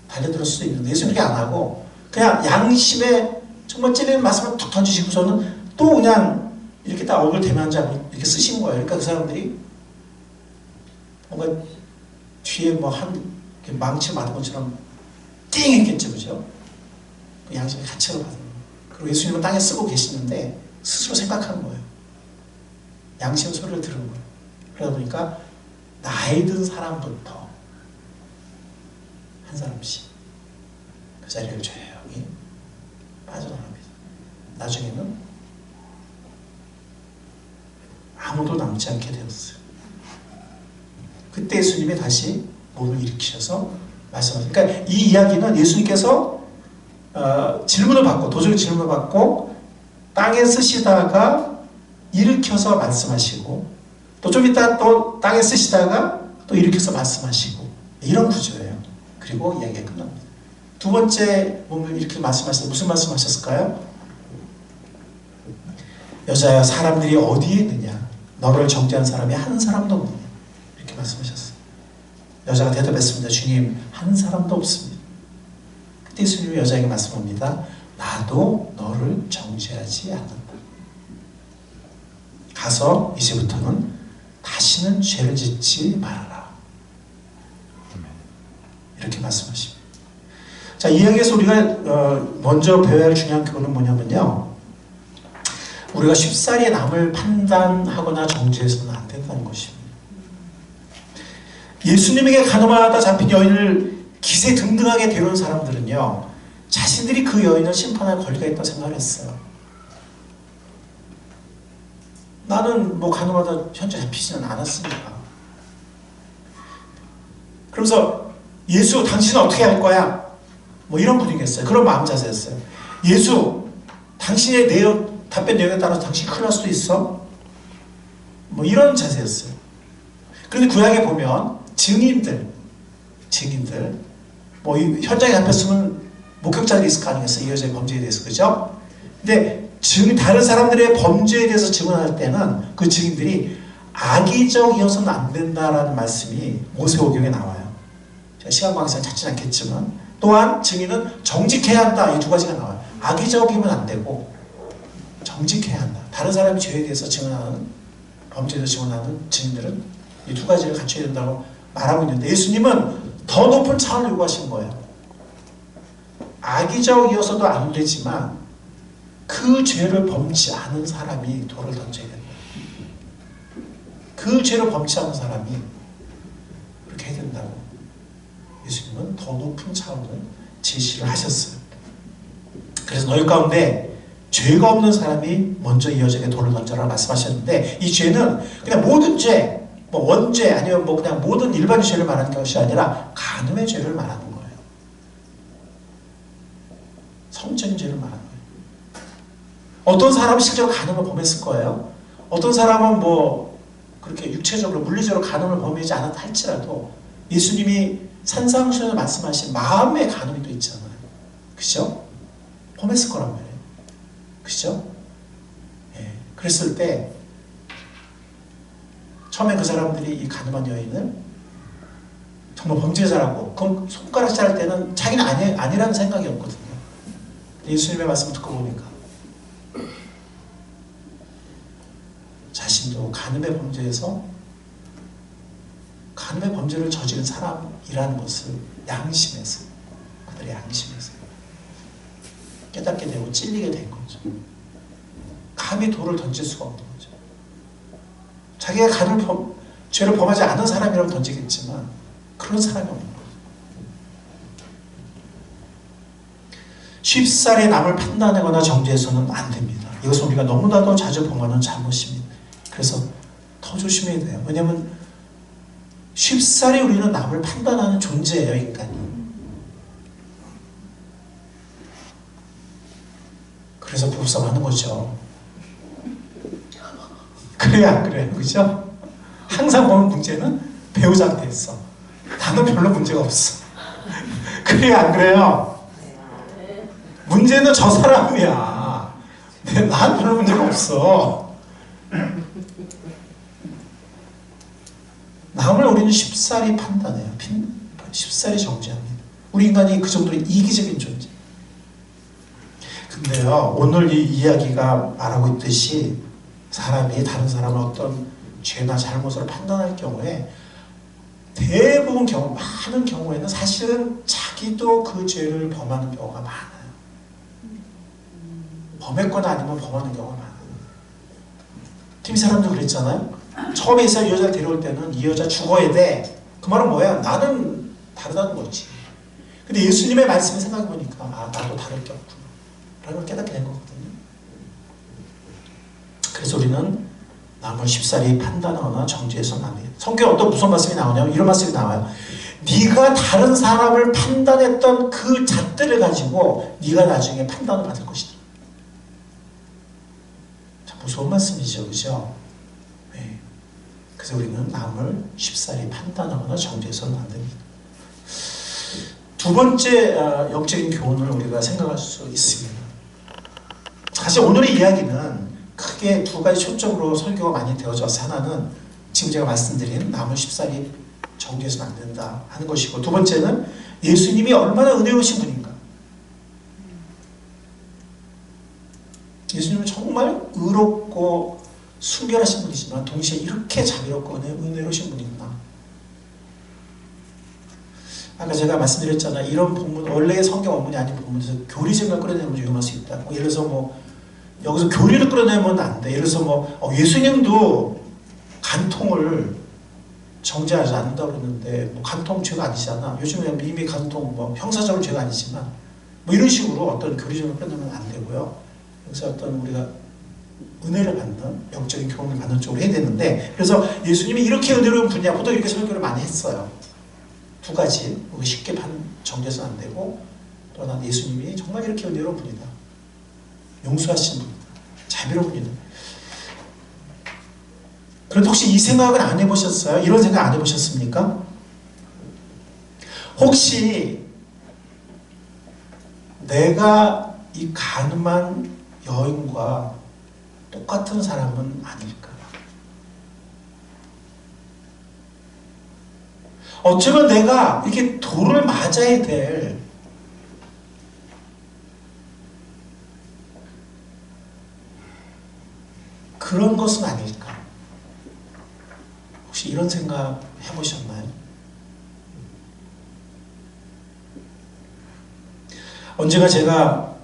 S1: 달려들을 수도 있는데 예수님 그렇게 안 하고 그냥 양심에 정말 찔리는 말씀을 툭 던지시고서는 또 그냥 이렇게 딱 얼굴 대면하지 않고 이렇게 쓰신 거예요. 그러니까 그 사람들이 뭔가 뒤에 뭐 망치 맞은 것처럼 띵 했겠죠, 그죠? 그 양심의 가책을 받는 거예요. 그리고 예수님은 땅에 쓰고 계시는데 스스로 생각하는 거예요. 양심 소리를 들은 거예요. 그러다 보니까 나이 든 사람부터 한 사람씩 그 자리를 조용히 빠져나갑니다. 나중에는 아무도 남지 않게 되었어요. 그때 예수님이 다시 몸을 일으키셔서 말씀하셨어요. 그러니까 이 이야기는 예수님께서 질문을 받고 도저히 질문을 받고 땅에 쓰시다가 일으켜서 말씀하시고 또 좀 이따 또 땅에 쓰시다가 또 일으켜서 말씀하시고 이런 구조예요. 그리고 이야기가 끝납니다. 두 번째 몸을 이렇게 말씀하셨어요. 무슨 말씀하셨을까요? 여자야 사람들이 어디에 있느냐? 너를 정죄한 사람이 한 사람도 없느냐? 이렇게 말씀하셨어요. 여자가 대답했습니다. 주님, 한 사람도 없습니다. 그때 예수님이 여자에게 말씀합니다. 나도 너를 정죄하지 않는다. 가서 이제부터는 다시는 죄를 짓지 말아라. 이렇게 말씀하십니다. 자, 이 이야기에서 우리가 먼저 배워야 할 중요한 교훈은 뭐냐면요. 우리가 쉽사리 남을 판단하거나 정죄해서는 안 된다는 것입니다. 예수님에게 가늠하다 잡힌 여인을 기세등등하게 데려온 사람들은요, 자신들이 그 여인을 심판할 권리가 있다고 생각을 했어요. 나는 뭐 가늠하다 현재 잡히지는 않았으니까. 그러면서 예수, 당신은 어떻게 할 거야? 뭐 이런 분위기였어요. 그런 마음 자세였어요. 예수, 당신의 답변 내용에 따라서 당신이 큰일 날 수도 있어? 뭐 이런 자세였어요. 그런데 구약에 보면 증인들, 뭐 현장에 잡혔으면 목격자들이 있을 거 아니겠어요? 이 여자의 범죄에 대해서, 그죠? 근데 다른 사람들의 범죄에 대해서 증언할 때는 그 증인들이 악의적이어서는 안 된다라는 말씀이 모세오경에 나와요. 제가 시간 관계상 찾지는 않겠지만, 또한 증인은 정직해야 한다. 이 두 가지가 나와요. 악의적이면 안 되고 정직해야 한다. 다른 사람의 죄에 대해서 증언하는, 범죄에 대해서 증언하는 증인들은 이 두 가지를 갖춰야 된다고 말하고 있는데, 예수님은 더 높은 차원을 요구하신 거예요. 악의적이어서도 안 되지만 그 죄를 범치 않은 사람이 돌을 던져야 된다. 그 죄를 범치 않은 사람이 그렇게 해야 된다고 예수님은 더 높은 차원을 제시를 하셨어요. 그래서 너희 가운데 죄가 없는 사람이 먼저 이 여자에게 돌을 던져라 말씀하셨는데, 이 죄는 그냥 모든 죄, 뭐 원죄 아니면 뭐 그냥 모든 일반 죄를 말하는 것이 아니라 간음의 죄를 말하는 거예요. 성적인 죄를 말하는 거예요. 어떤 사람은 실제로 간음을 범했을 거예요. 어떤 사람은 뭐 그렇게 육체적으로 물리적으로 간음을 범하지 않았다 할지라도 예수님이 산상수훈에 말씀하신 마음의 간음이 또 있잖아요. 그죠? 범했을 거란 말이에요. 그죠? 예. 그랬을 때 처음에 그 사람들이 이 간음한 여인을 정말 범죄자라고, 그럼 손가락 자를 때는 자기는 아니라는 생각이었거든요. 예수님의 말씀을 듣고 보니까 자신도 간음의 범죄를 저지른 사람이라는 것을 양심에서, 그들의 양심에서 깨닫게 되고 찔리게 된 거죠. 감히 돌을 던질 수가 없는 거죠. 자기가 죄를 범하지 않은 사람이라면 던지겠지만 그런 사람이 없는 거죠. 쉽사리 남을 판단하거나 정죄해서는 안 됩니다. 이것은 우리가 너무나도 자주 범하는 잘못입니다. 그래서 더 조심해야 돼요. 왜냐하면 쉽사리 우리는 남을 판단하는 존재예요, 인간이. 그래서 부부싸움 하는 거죠. 그래요, 안 그래요? 그죠? 항상 보는 문제는 배우자한테 있어. 나는 별로 문제가 없어. 그래요, 안 그래요? 문제는 저 사람이야. 난 별로 문제가 없어. 남을 우리는 쉽사리 판단해요. 쉽사리 정죄합니다. 우리 인간이 그 정도로 이기적인 존재. 근데요, 오늘 이 이야기가 말하고 있듯이 사람이 다른 사람을 어떤 죄나 잘못을 판단할 경우에 대부분 경우, 많은 경우에는 사실은 자기도 그 죄를 범하는 경우가 많아요. 범했거나 아니면 범하는 경우가 많아요. 팀 사람도 그랬잖아요. 처음에 이 여자를 데려올 때는 이 여자 죽어야 돼. 그 말은 뭐야? 나는 다르다는 거지. 근데 예수님의 말씀을 생각해보니까 나도 다를 게 없구나 라는 걸 깨닫게 된 거거든요. 그래서 우리는 남을 쉽사리 판단하거나 정죄해서는 안 돼요. 성경에 어떤 무슨 말씀이 나오냐면 이런 말씀이 나와요. 네가 다른 사람을 판단했던 그 잣들을 가지고 네가 나중에 판단을 받을 것이다. 참 무서운 말씀이죠. 그죠? 네. 그래서 우리는 남을 쉽사리 판단하거나 정죄해서는 안 됩니다. 두 번째 영적인 교훈을 우리가 생각할 수 있습니다. 사실 오늘의 이야기는 크게 두 가지 초점으로 설교가 많이 되어져서 하나는 지금 제가 말씀드린 남을 쉽사리 정죄해서는 안 된다 하는 것이고, 두 번째는 예수님이 얼마나 은혜로우신 분인가. 예수님은 정말 의롭고 순결하신 분이지만 동시에 이렇게 자비롭고 은혜로우신 분이구나. 아까 제가 말씀드렸잖아요. 이런 본문, 원래 성경 원문이 아닌 본문에서 교리점을 끌어내면 위험할 수 있다. 예를 들어서 여기서 교리를 끌어내면 안 돼. 예를 들어서 예수님도 간통을 정죄하지 않는다고 그러는데 간통 죄가 아니잖아. 요즘에 이미 간통 형사적으로 죄가 아니지만 이런 식으로 어떤 교리점을 끌어내면 안 되고요. 여기서 어떤 우리가 은혜를 받는 영적인 교훈을 받는 쪽으로 해야 되는데, 그래서 예수님이 이렇게 은혜로운 분이야. 보통 이렇게 설교를 많이 했어요. 두 가지, 쉽게 정죄해서는 안 되고, 또 하나는 예수님이 정말 이렇게 은혜로운 분이다. 용서하신 분이다. 자비로운 분이다. 그런데 혹시 이 생각은 안 해보셨어요? 이런 생각 안 해보셨습니까? 혹시 내가 이 가늠한 여인과 똑같은 사람은 아닐까? 어쩌면 내가 이렇게 돌을 맞아야 될 그런 것은 아닐까? 혹시 이런 생각 해보셨나요? 언제가 제가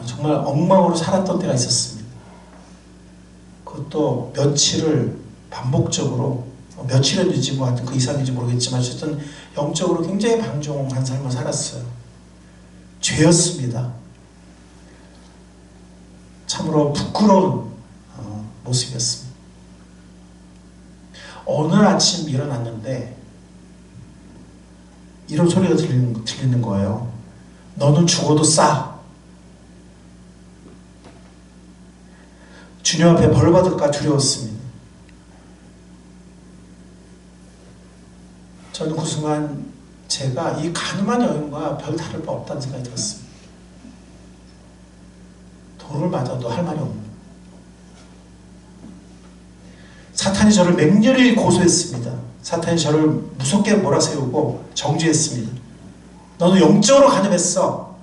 S1: 정말 엉망으로 살았던 때가 있었습니다. 그것도 며칠을 반복적으로, 며칠이었는지 하여튼 그 이상인지 모르겠지만 어쨌든 영적으로 굉장히 방종한 삶을 살았어요. 죄였습니다. 참으로 부끄러운 모습이었습니다. 오늘 아침 일어났는데 이런 소리가 들리는 거예요. 너는 죽어도 싸. 주님 앞에 벌 받을까 두려웠습니다. 저는 그 순간 제가 이 가늠한 여인과 별 다를 바 없다는 생각이 들었습니다. 돌을 맞아도 할 말이 없는. 사탄이 저를 맹렬히 고소했습니다. 사탄이 저를 무섭게 몰아세우고 정죄했습니다. 너는 영적으로 가늠했어.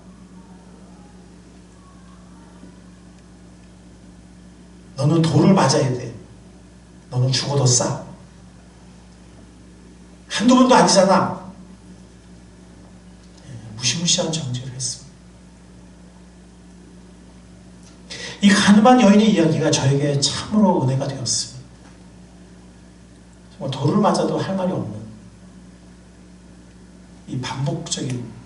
S1: 너는 돌을 맞아야 돼. 너는 죽어도 싸. 한두 번도 아니잖아. 무시무시한 정죄를 했습니다. 이 가늠한 여인의 이야기가 저에게 참으로 은혜가 되었습니다. 정말 돌을 맞아도 할 말이 없는 이 반복적인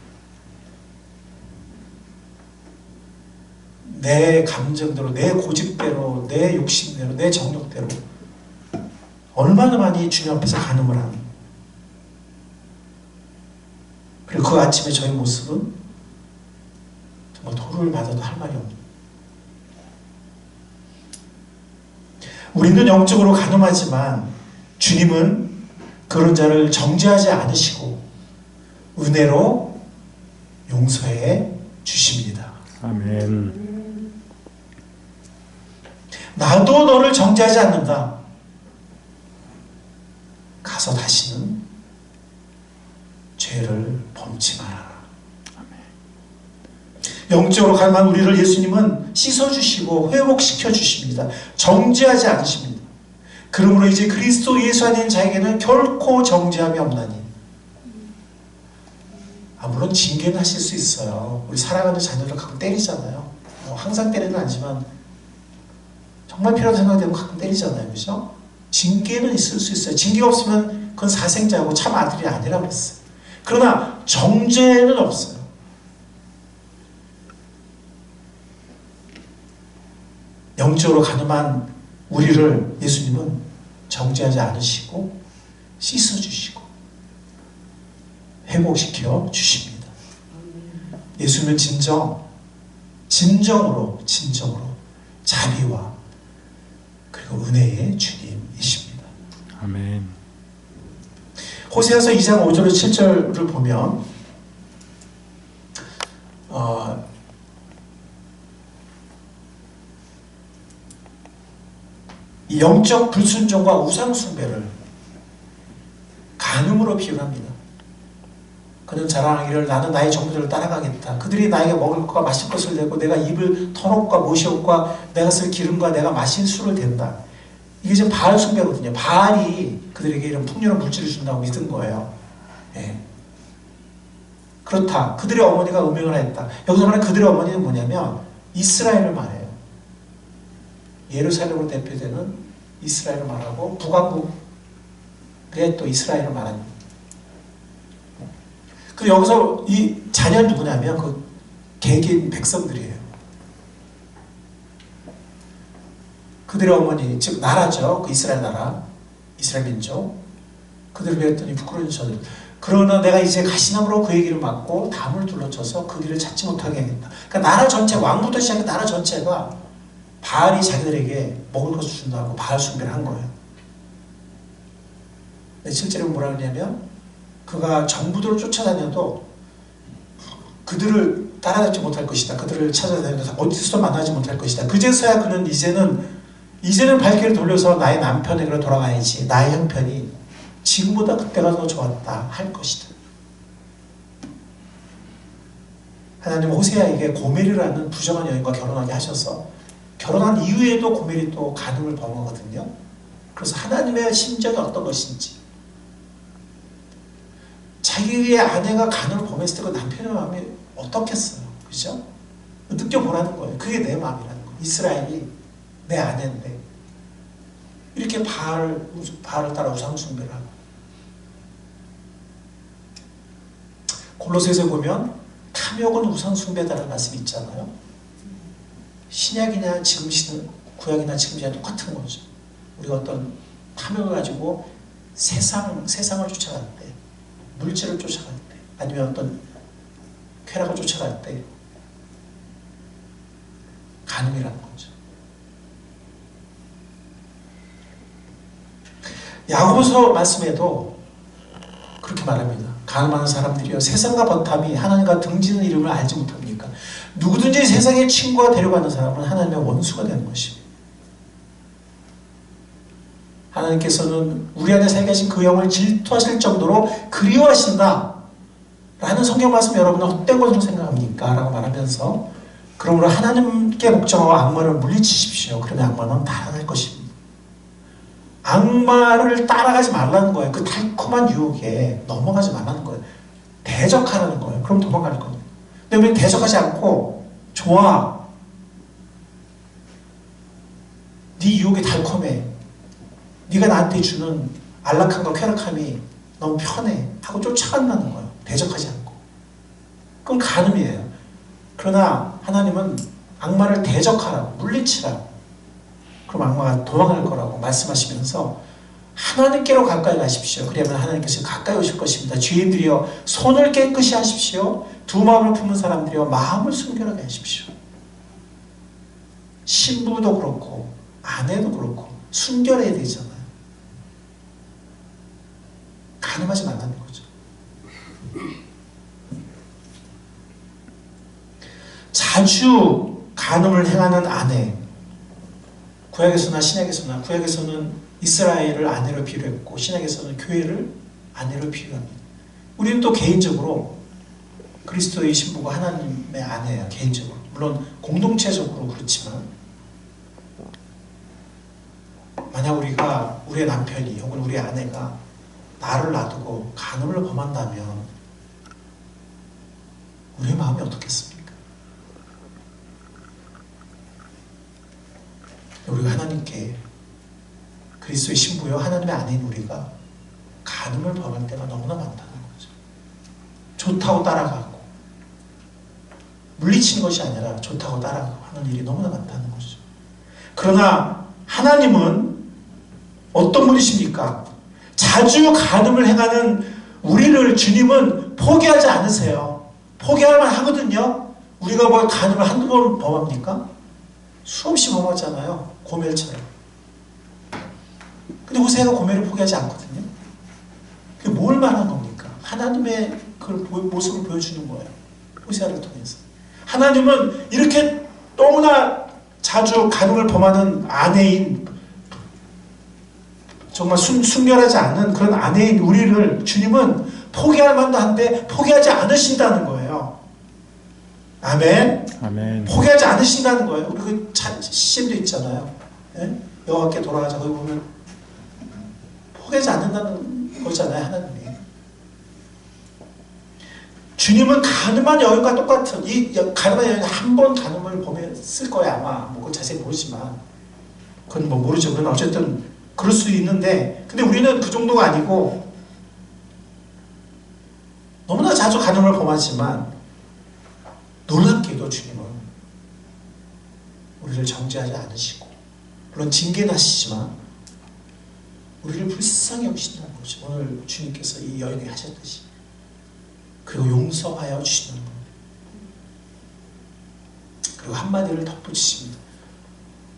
S1: 내 감정대로, 내 고집대로, 내 욕심대로, 내 정욕대로 얼마나 많이 주님 앞에서 간음을 하는. 그리고 그 아침에 저의 모습은 정말 돌을 맞아도 할 말이 없는. 우리는 영적으로 간음하지만 주님은 그런 자를 정죄하지 않으시고 은혜로 용서해 주십니다.
S3: 아멘.
S1: 나도 너를 정죄하지 않는다. 가서 다시는 죄를 범치 말아라. 영적으로 갈망한 우리를 예수님은 씻어주시고 회복시켜 주십니다. 정죄하지 않으십니다. 그러므로 이제 그리스도 예수 안에 있는 자에게는 결코 정죄함이 없나니. 물론 징계는 하실 수 있어요. 우리 사랑하는 자녀를 가끔 때리잖아요. 항상 때리는 아니지만 정말 필요한 생각이 되면 가끔 때리잖아요. 그죠? 징계는 있을 수 있어요. 징계가 없으면 그건 사생자고 참 아들이 아니라고 그랬어요. 그러나 정죄는 없어요. 영적으로 가늠한 우리를 예수님은 정죄하지 않으시고 씻어주시고 회복시켜 주십니다. 예수님은 진정으로 자비와 그리고 은혜의 주님이십니다.
S3: 아멘.
S1: 호세아서 2장 5절에서 7절을 보면 이 영적 불순종과 우상숭배를 간음으로 비유합니다. 그는 자랑하기를 나는 나의 정부들을 따라가겠다. 그들이 나에게 먹을 것과 마실 것을 내고 내가 입을 터놓과 모시옷과 내가 쓸 기름과 내가 마실 술을 댄다. 이게 지금 바알 숭배거든요. 바알이 그들에게 이런 풍요로운 물질을 준다고 믿은 거예요. 예. 그렇다. 그들의 어머니가 음행을 했다. 여기서 말하는 그들의 어머니는 뭐냐면 이스라엘을 말해요. 예루살렘으로 대표되는 이스라엘을 말하고 북왕국의 또 이스라엘을 말합니다. 그 여기서 이 자녀는 누구냐면 그 개개인 백성들이에요. 그들의 어머니, 즉 나라죠. 그 이스라엘 나라, 이스라엘 민족. 그들을 배웠더니 부끄러운 저들. 그러나 내가 이제 가시나무로 그의 길을 막고 담을 둘러쳐서 그 길을 찾지 못하게 하겠다. 그러니까 나라 전체, 왕부터 시작해 나라 전체가 바알이 자기들에게 먹을 것을 준다고 바알 숭배를 한 거예요. 실제로 뭐라 그러냐면 그가 정부들을 쫓아다녀도 그들을 따라잡지 못할 것이다. 그들을 찾아다녀도 어디서도 만나지 못할 것이다. 그제서야 그는 이제는 발길을 돌려서 나의 남편에게로 돌아가야지. 나의 형편이 지금보다 그때가 더 좋았다 할 것이다. 하나님은 호세아에게 고멜이라는 부정한 여인과 결혼하게 하셔서 결혼한 이후에도 고멜이 또 간음을 범하거든요. 그래서 하나님의 심정이 어떤 것인지 자기의 아내가 간음을 범했을 때 그 남편의 마음이 어떻겠어요. 그죠? 느껴보라는 거예요. 그게 내 마음이라는 거예요. 이스라엘이 내 아내인데 이렇게 바알을 따라 우상숭배를 하고 골로새서에 보면 탐욕은 우상숭배다라는 말씀이 있잖아요. 신약이나 지금 구약이나 지금 시대 똑같은 거죠. 우리가 어떤 탐욕을 가지고 세상을 쫓아갈 때, 물질을 쫓아갈 때, 아니면 어떤 쾌락을 쫓아갈 때 간음이라는 거죠. 야고보서 말씀에도 그렇게 말합니다. 간음하는 사람들이여 세상과 번탐이 하나님과 등지는 이름을 알지 못합니까? 누구든지 세상의 친구가 데려가는 사람은 하나님의 원수가 되는 것입니다. 하나님께서는 우리 안에 살게 하신 그 영을 질투하실 정도로 그리워하신다 라는 성경 말씀 여러분은 헛된 것으로 생각합니까? 라고 말하면서 그러므로 하나님께 복종하고 악마를 물리치십시오. 그러면 악마는 달아날 것입니다. 악마를 따라가지 말라는 거예요. 그 달콤한 유혹에 넘어가지 말라는 거예요. 대적하라는 거예요. 그럼 도망갈 겁니다. 근데 우리는 대적하지 않고 좋아. 네 유혹이 달콤해. 네가 나한테 주는 안락함과 쾌락함이 너무 편해 하고 쫓아간다는 거예요. 대적하지 않고. 그건 간음이에요. 그러나 하나님은 악마를 대적하라고 물리치라고 그럼 악마가 도망갈 거라고 말씀하시면서 하나님께로 가까이 가십시오. 그러면 하나님께서 가까이 오실 것입니다. 죄인들이여 손을 깨끗이 하십시오. 두 마음을 품은 사람들이여 마음을 순결하게 하십시오. 신부도 그렇고 아내도 그렇고 순결해야 되잖아요. 간음하지 말라는 거죠. 자주 간음을 행하는 아내, 구약에서나 신약에서나, 구약에서는 이스라엘을 아내로 비유했고 신약에서는 교회를 아내로 비유합니다. 우리는 또 개인적으로 그리스도의 신부가 하나님의 아내예요. 개인적으로. 물론 공동체적으로 그렇지만 만약 우리의 남편이 혹은 우리 아내가 나를 놔두고 간음을 범한다면 우리의 마음이 어떻겠습니까? 우리가 하나님께 그리스도의 신부요 하나님의 아내인 우리가 간음을 범할 때가 너무나 많다는 거죠. 좋다고 따라가고 물리치는 것이 아니라 좋다고 따라가고 하는 일이 너무나 많다는 거죠. 그러나 하나님은 어떤 분이십니까? 자주 간음을 행하는 우리를 주님은 포기하지 않으세요. 포기할만 하거든요. 우리가 뭐 간음을 한두 번 범합니까? 수없이 범하잖아요. 고멜처럼. 근데 호세아가 고멜을 포기하지 않거든요. 그게 뭘 말하는 겁니까? 하나님의 그 모습을 보여주는 거예요. 호세아를 통해서. 하나님은 이렇게 너무나 자주 간음을 범하는 아내인, 정말 순결하지 않은 그런 아내인 우리를 주님은 포기할 만도 한데 포기하지 않으신다는 거예요. 아멘.
S3: 아멘.
S1: 포기하지 않으신다는 거예요. 우리 그 시험도 있잖아요. 예? 여호와께 돌아가자. 거기 보면 포기하지 않는다는 거잖아요. 하나님이. 주님은 가늠한 여인과 똑같은 이 가늠한 여인이 한 번 간음을 범했을 거야 아마. 뭐 그건 자세히 모르지만 그건 뭐 모르죠. 그건 어쨌든 그럴 수 있는데 근데 우리는 그 정도가 아니고 너무나 자주 간음을 범하지만 놀랍게도 주님은 우리를 정죄하지 않으시고 물론 징계는 하시지만 우리를 불쌍히 여기신다는 거죠. 오늘 주님께서 이 여인에게 하셨듯이. 그리고 용서하여 주시는 겁니다. 그리고 한마디를 덧붙이십니다.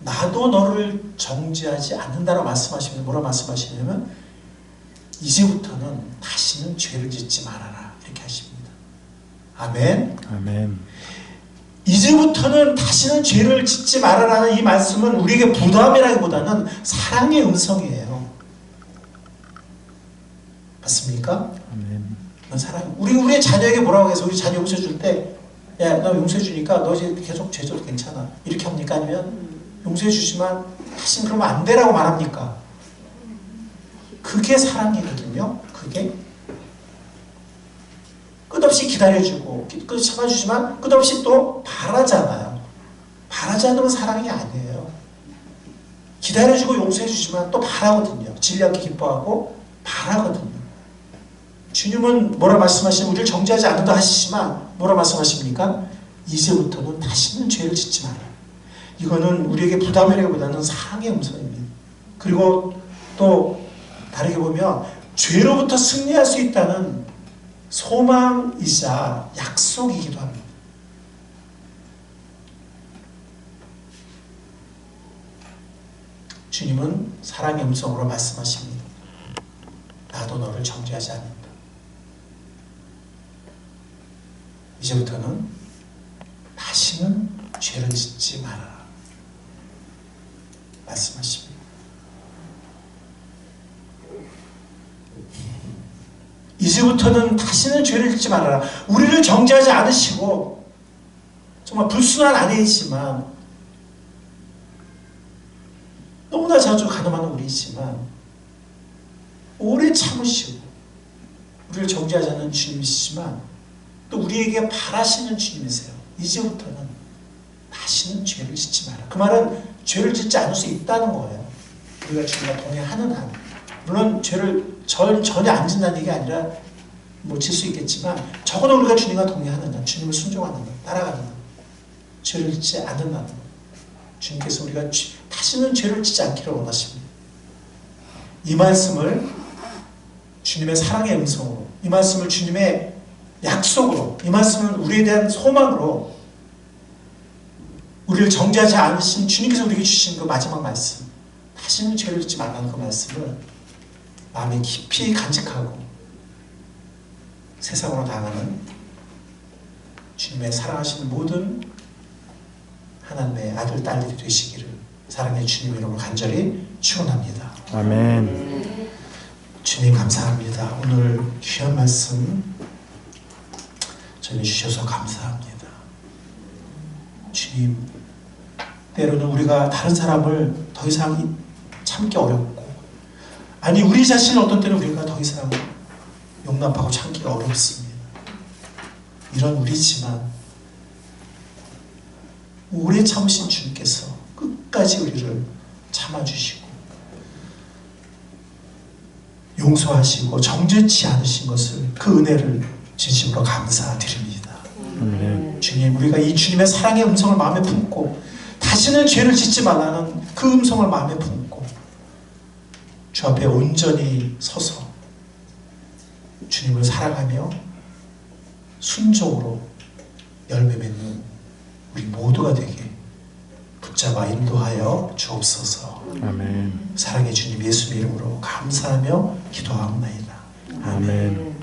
S1: 나도 너를 정죄하지 않는다라고 말씀하시면 뭐라 말씀하시냐면 이제부터는 다시는 죄를 짓지 말아라 이렇게 하십니다. 아멘.
S3: 아멘.
S1: 이제부터는 다시는 죄를 짓지 말아라는 이 말씀은 우리에게 부담이라기보다는 사랑의 음성이에요. 맞습니까?
S3: 아멘.
S1: 사랑. 우리의 자녀에게 뭐라고 해서 우리 자녀 용서해 줄 때, 야, 너 용서해 주니까 너 이제 계속 죄져도 괜찮아. 이렇게 합니까? 아니면 용서해 주지만 다시는 그러면 안 되라고 말합니까? 그게 사랑이거든요. 그게 끝없이 기다려주고 끝없이 참아주지만 끝없이 또 바라잖아요. 바라지 않으면 사랑이 아니에요. 기다려주고 용서해주지만 또 바라거든요. 질리 않게 기뻐하고 바라거든요. 주님은 뭐라 말씀하시면 우리를 정죄하지 않는다 하시지만 뭐라 말씀하십니까? 이제부터는 다시는 죄를 짓지 마라. 이거는 우리에게 부담이라기보다는 사랑의 음성입니다. 그리고 또 다르게 보면 죄로부터 승리할 수 있다는 소망이자 약속이기도 합니다. 주님은 사랑의 음성으로 말씀하십니다. 나도 너를 정죄하지 않는다. 이제부터는 다시는 죄를 짓지 말아라. 말씀하십니다. 이제부터는 다시는 죄를 짓지 말아라. 우리를 정죄하지 않으시고 정말 불순한 아내이지만 너무나 자주 가늠하는 우리이지만 오래 참으시고 우리를 정죄하지 않는 주님이시지만 또 우리에게 바라시는 주님이세요. 이제부터는 다시는 죄를 짓지 마라. 그 말은 죄를 짓지 않을 수 있다는 거예요. 우리가 주님과 동행하는 한. 물론 죄를 전혀 안 짓는다는 얘기 아니라 뭐 질 수 있겠지만 적어도 우리가 주님과 동행하는 한, 주님을 순종하는 한, 따라가는 한, 죄를 짓지 않는다는 것. 주님께서 우리가 다시는 죄를 짓지 않기를 원하십니다. 이 말씀을 주님의 사랑의 음성으로, 이 말씀을 주님의 약속으로, 이 말씀은 우리에 대한 소망으로 우리를 정죄하지 않으신 주님께서 우리에게 주신 그 마지막 말씀, 다시는 죄를 짓지 말라는 그 말씀을 마음에 깊이 간직하고 세상으로 나가는 주님의 사랑하시는 모든 하나님의 아들, 딸들이 되시기를 사랑의 주님 이름으로 간절히 축원합니다.
S3: 아멘.
S1: 주님 감사합니다. 오늘 귀한 말씀 전해주셔서 감사합니다. 주님, 때로는 우리가 다른 사람을 더 이상 참기 어렵고, 아니 우리 자신을 어떤 때는 우리가 더 이상 용납하고 참기가 어렵습니다. 이런 우리지만 오래 참으신 주님께서 끝까지 우리를 참아주시고 용서하시고 정죄치 않으신 것을, 그 은혜를 진심으로 감사드립니다.
S3: 아멘.
S1: 주님, 우리가 이 주님의 사랑의 음성을 마음에 품고 다시는 죄를 짓지 말라는 그 음성을 마음에 품고 주 앞에 온전히 서서 주님을 사랑하며 순종으로 열매 맺는 우리 모두가 되게 붙잡아 인도하여 주옵소서.
S3: 아멘.
S1: 사랑의 주님 예수님의 이름으로 감사하며 기도하옵나이다. 아멘.
S3: 아멘.